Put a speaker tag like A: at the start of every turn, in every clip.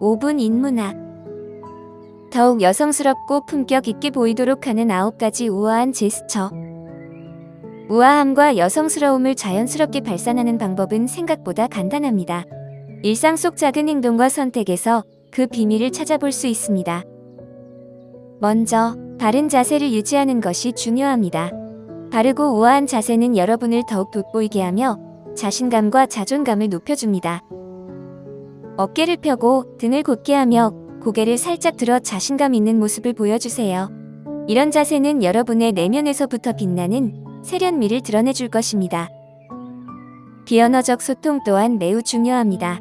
A: 5분 인문학. 더욱 여성스럽고 품격 있게 보이도록 하는 9가지 우아한 제스처. 우아함과 여성스러움을 자연스럽게 발산하는 방법은 생각보다 간단합니다. 일상 속 작은 행동과 선택에서 그 비밀을 찾아볼 수 있습니다. 먼저, 바른 자세를 유지하는 것이 중요합니다. 바르고 우아한 자세는 여러분을 더욱 돋보이게 하며 자신감과 자존감을 높여줍니다. 어깨를 펴고 등을 곧게 하며 고개를 살짝 들어 자신감 있는 모습을 보여주세요. 이런 자세는 여러분의 내면에서부터 빛나는 세련미를 드러내줄 것입니다. 비언어적 소통 또한 매우 중요합니다.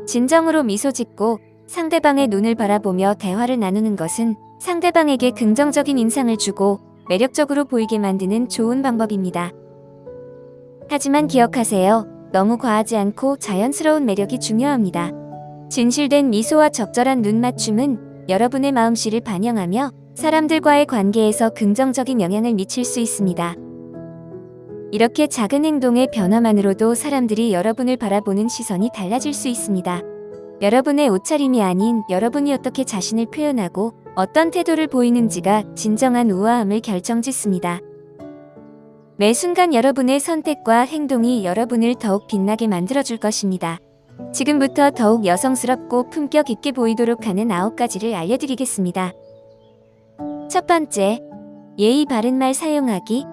A: 진정으로 미소 짓고 상대방의 눈을 바라보며 대화를 나누는 것은 상대방에게 긍정적인 인상을 주고 매력적으로 보이게 만드는 좋은 방법입니다. 하지만 기억하세요. 너무 과하지 않고 자연스러운 매력이 중요합니다. 진실된 미소와 적절한 눈 맞춤은 여러분의 마음씨를 반영하며 사람들과의 관계에서 긍정적인 영향을 미칠 수 있습니다. 이렇게 작은 행동의 변화만으로도 사람들이 여러분을 바라보는 시선이 달라질 수 있습니다. 여러분의 옷차림이 아닌 여러분이 어떻게 자신을 표현하고 어떤 태도를 보이는지가 진정한 우아함을 결정짓습니다. 매 순간 여러분의 선택과 행동이 여러분을 더욱 빛나게 만들어줄 것입니다. 지금부터 더욱 여성스럽고 품격 있게 보이도록 하는 9가지를 알려드리겠습니다. 첫 번째, 예의 바른 말 사용하기.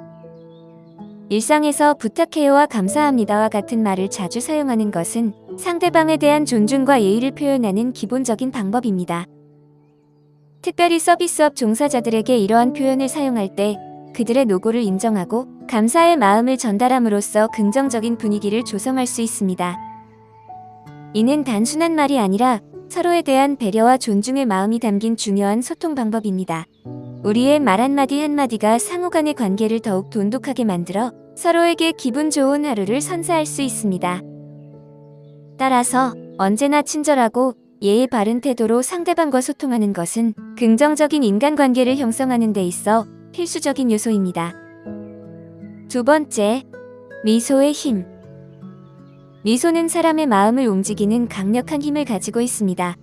A: 일상에서 부탁해요와 감사합니다와 같은 말을 자주 사용하는 것은 상대방에 대한 존중과 예의를 표현하는 기본적인 방법입니다. 특별히 서비스업 종사자들에게 이러한 표현을 사용할 때 그들의 노고를 인정하고 감사의 마음을 전달함으로써 긍정적인 분위기를 조성할 수 있습니다. 이는 단순한 말이 아니라 서로에 대한 배려와 존중의 마음이 담긴 중요한 소통 방법입니다. 우리의 말 한마디 한마디가 상호간의 관계를 더욱 돈독하게 만들어 서로에게 기분 좋은 하루를 선사할 수 있습니다. 따라서 언제나 친절하고 예의 바른 태도로 상대방과 소통하는 것은 긍정적인 인간관계를 형성하는 데 있어 필수적인 요소입니다. 두 번째, 미소의 힘. 미소는 사람의 마음을 움직이는 강력한 힘을 가지고 있습니다.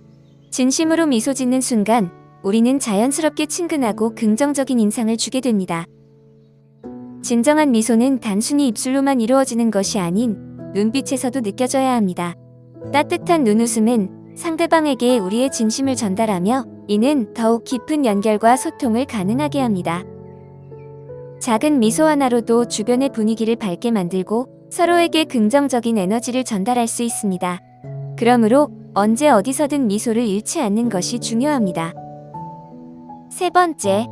A: 진심으로 미소 짓는 순간 우리는 자연스럽게 친근하고 긍정적인 인상을 주게 됩니다. 진정한 미소는 단순히 입술로만 이루어지는 것이 아닌 눈빛에서도 느껴져야 합니다. 따뜻한 눈웃음은 상대방에게 우리의 진심을 전달하며 이는 더욱 깊은 연결과 소통을 가능하게 합니다. 작은 미소 하나로도 주변의 분위기를 밝게 만들고 서로에게 긍정적인 에너지를 전달할 수 있습니다. 그러므로 언제 어디서든 미소를 잃지 않는 것이 중요합니다. 세 번째,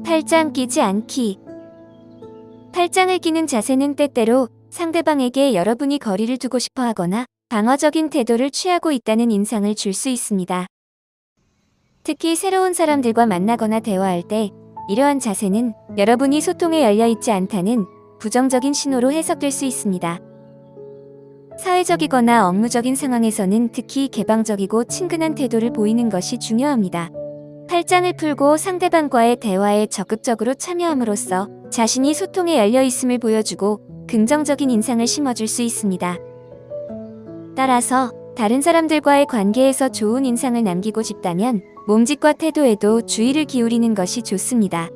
A: 팔짱 끼지 않기. 팔짱을 끼는 자세는 때때로 상대방에게 여러분이 거리를 두고 싶어 하거나 방어적인 태도를 취하고 있다는 인상을 줄 수 있습니다. 특히 새로운 사람들과 만나거나 대화할 때 이러한 자세는 여러분이 소통에 열려 있지 않다는 부정적인 신호로 해석될 수 있습니다. 사회적이거나 업무적인 상황에서는 특히 개방적이고 친근한 태도를 보이는 것이 중요합니다. 팔짱을 풀고 상대방과의 대화에 적극적으로 참여함으로써 자신이 소통에 열려 있음을 보여주고 긍정적인 인상을 심어줄 수 있습니다. 따라서 다른 사람들과의 관계에서 좋은 인상을 남기고 싶다면 몸짓과 태도에도 주의를 기울이는 것이 좋습니다.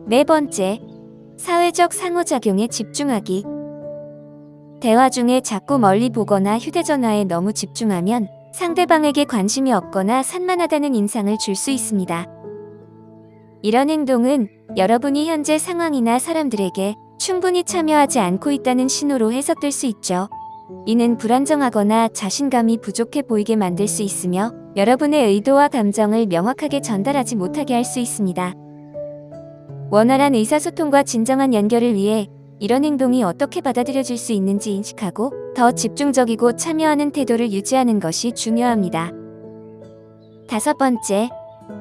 A: 네 번째, 사회적 상호작용에 집중하기. 대화 중에 자꾸 멀리 보거나 휴대전화에 너무 집중하면 상대방에게 관심이 없거나 산만하다는 인상을 줄 수 있습니다. 이런 행동은 여러분이 현재 상황이나 사람들에게 충분히 참여하지 않고 있다는 신호로 해석될 수 있죠. 이는 불안정하거나 자신감이 부족해 보이게 만들 수 있으며 여러분의 의도와 감정을 명확하게 전달하지 못하게 할 수 있습니다. 원활한 의사소통과 진정한 연결을 위해 이런 행동이 어떻게 받아들여질 수 있는지 인식하고 더 집중적이고 참여하는 태도를 유지하는 것이 중요합니다. 다섯 번째,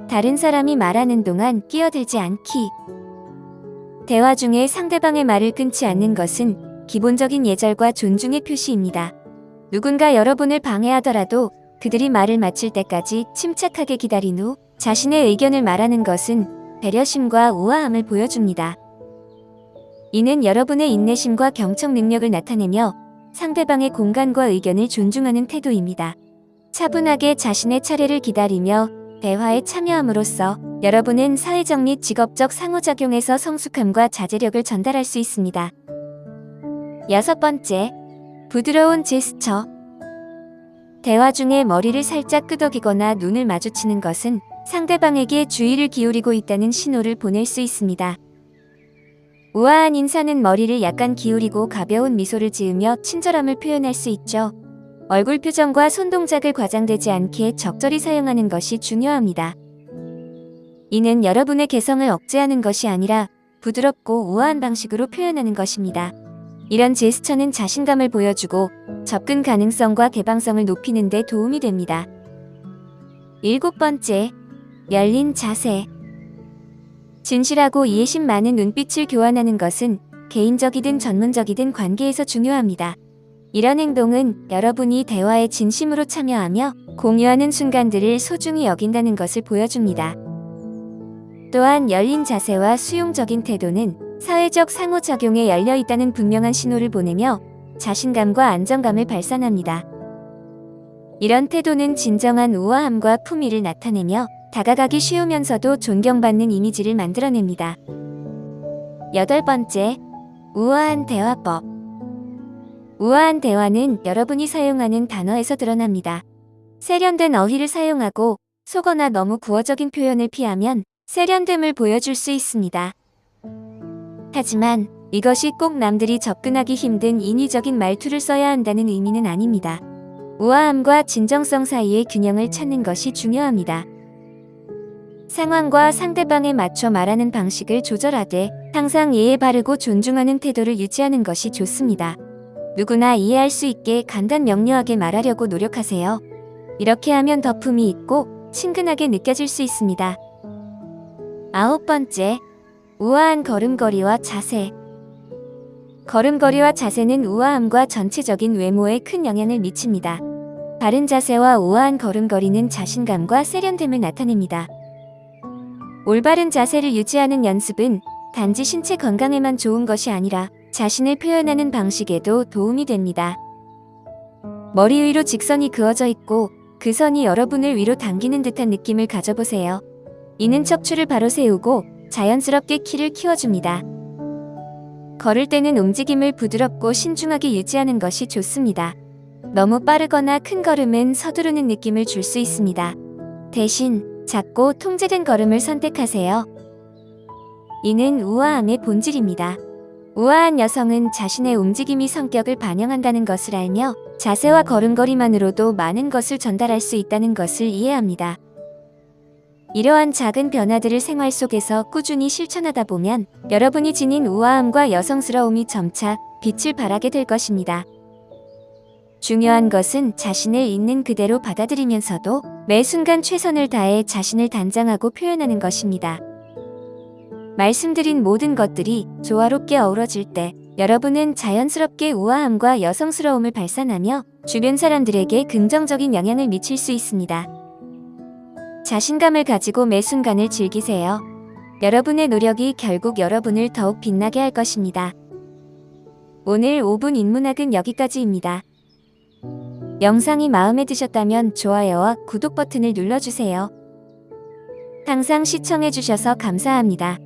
A: 다른 사람이 말하는 동안 끼어들지 않기. 대화 중에 상대방의 말을 끊지 않는 것은 기본적인 예절과 존중의 표시입니다. 누군가 여러분을 방해하더라도 그들이 말을 마칠 때까지 침착하게 기다린 후 자신의 의견을 말하는 것은 배려심과 우아함을 보여줍니다. 이는 여러분의 인내심과 경청 능력을 나타내며 상대방의 공간과 의견을 존중하는 태도입니다. 차분하게 자신의 차례를 기다리며 대화에 참여함으로써 여러분은 사회적 및 직업적 상호작용에서 성숙함과 자제력을 전달할 수 있습니다. 6번째, 부드러운 제스처. 대화 중에 머리를 살짝 끄덕이거나 눈을 마주치는 것은 상대방에게 주의를 기울이고 있다는 신호를 보낼 수 있습니다. 우아한 인사는 머리를 약간 기울이고 가벼운 미소를 지으며 친절함을 표현할 수 있죠. 얼굴 표정과 손동작을 과장되지 않게 적절히 사용하는 것이 중요합니다. 이는 여러분의 개성을 억제하는 것이 아니라 부드럽고 우아한 방식으로 표현하는 것입니다. 이런 제스처는 자신감을 보여주고 접근 가능성과 개방성을 높이는 데 도움이 됩니다. 7번째, 열린 자세. 진실하고 이해심 많은 눈빛을 교환하는 것은 개인적이든 전문적이든 관계에서 중요합니다. 이런 행동은 여러분이 대화에 진심으로 참여하며 공유하는 순간들을 소중히 여긴다는 것을 보여줍니다. 또한 열린 자세와 수용적인 태도는 사회적 상호작용에 열려 있다는 분명한 신호를 보내며 자신감과 안정감을 발산합니다. 이런 태도는 진정한 우아함과 품위를 나타내며 다가가기 쉬우면서도 존경받는 이미지를 만들어냅니다. 8번째, 우아한 대화법. 우아한 대화는 여러분이 사용하는 단어에서 드러납니다. 세련된 어휘를 사용하고 속어나 너무 구어적인 표현을 피하면 세련됨을 보여줄 수 있습니다. 하지만 이것이 꼭 남들이 접근하기 힘든 인위적인 말투를 써야 한다는 의미는 아닙니다. 우아함과 진정성 사이의 균형을 찾는 것이 중요합니다. 상황과 상대방에 맞춰 말하는 방식을 조절하되 항상 예의 바르고 존중하는 태도를 유지하는 것이 좋습니다. 누구나 이해할 수 있게 간단 명료하게 말하려고 노력하세요. 이렇게 하면 더 품이 있고 친근하게 느껴질 수 있습니다. 9번째, 우아한 걸음걸이와 자세. 걸음걸이와 자세는 우아함과 전체적인 외모에 큰 영향을 미칩니다. 바른 자세와 우아한 걸음걸이는 자신감과 세련됨을 나타냅니다. 올바른 자세를 유지하는 연습은 단지 신체 건강에만 좋은 것이 아니라 자신을 표현하는 방식에도 도움이 됩니다. 머리 위로 직선이 그어져 있고 그 선이 여러분을 위로 당기는 듯한 느낌을 가져보세요. 이는 척추를 바로 세우고 자연스럽게 키를 키워줍니다. 걸을 때는 움직임을 부드럽고 신중하게 유지하는 것이 좋습니다. 너무 빠르거나 큰 걸음은 서두르는 느낌을 줄 수 있습니다. 대신 작고 통제된 걸음을 선택하세요. 이는 우아함의 본질입니다. 우아한 여성은 자신의 움직임이 성격을 반영한다는 것을 알며 자세와 걸음걸이만으로도 많은 것을 전달할 수 있다는 것을 이해합니다. 이러한 작은 변화들을 생활 속에서 꾸준히 실천하다 보면 여러분이 지닌 우아함과 여성스러움이 점차 빛을 발하게 될 것입니다. 중요한 것은 자신을 있는 그대로 받아들이면서도 매 순간 최선을 다해 자신을 단장하고 표현하는 것입니다. 말씀드린 모든 것들이 조화롭게 어우러질 때 여러분은 자연스럽게 우아함과 여성스러움을 발산하며 주변 사람들에게 긍정적인 영향을 미칠 수 있습니다. 자신감을 가지고 매 순간을 즐기세요. 여러분의 노력이 결국 여러분을 더욱 빛나게 할 것입니다. 오늘 5분 인문학은 여기까지입니다. 영상이 마음에 드셨다면 좋아요와 구독 버튼을 눌러주세요. 항상 시청해주셔서 감사합니다.